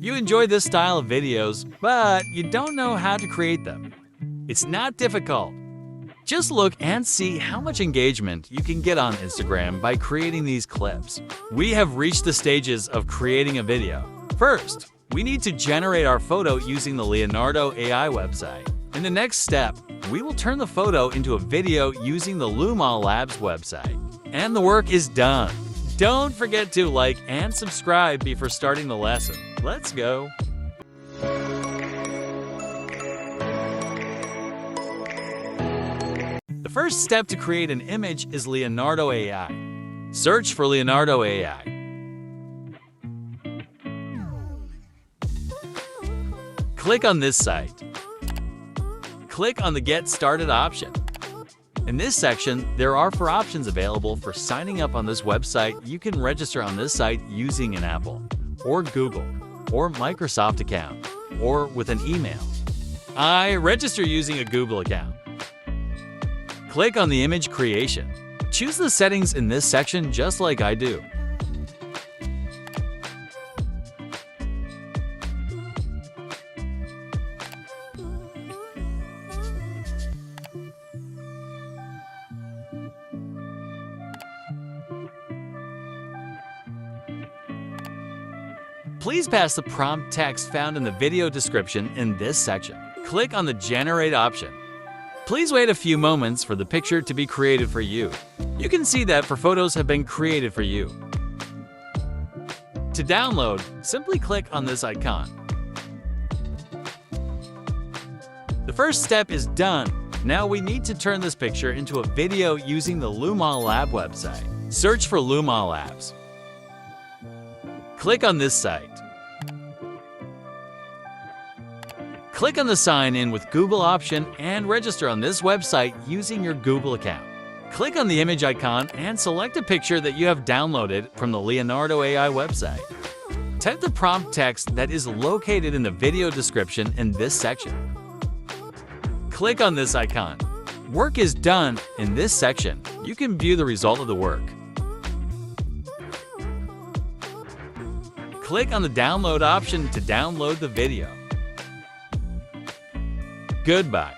you enjoy this style of videos, but you don't know how to create them. It's not difficult. Just look and see how much engagement you can get on Instagram by creating these clips. We have reached the stages of creating a video. First, we need to generate our photo using the Leonardo AI website. In the next step, we will turn the photo into a video using the LumaLabs website. And the work is done. Don't forget to like and subscribe before starting the lesson. Let's go! The first step to create an image is Leonardo AI. Search for Leonardo AI. Click on this site. Click on the Get Started option. In this section, there are 4 options available for signing up on this website. You can register on this site using an Apple, or Google, or Microsoft account, or with an email. I register using a Google account. Click on the image creation. Choose the settings in this section just like I do. Please pass the prompt text found in the video description in this section. Click on the Generate option. Please wait a few moments for the picture to be created for you. You can see that 4 photos have been created for you. To download, simply click on this icon. The first step is done. Now we need to turn this picture into a video using the LumaLabs website. Search for LumaLabs. Click on this site. Click on the Sign In with Google option and register on this website using your Google account. Click on the image icon and select a picture that you have downloaded from the Leonardo AI website. Type the prompt text that is located in the video description in this section. Click on this icon. Work is done in this section. You can view the result of the work. Click on the Download option to download the video. Goodbye.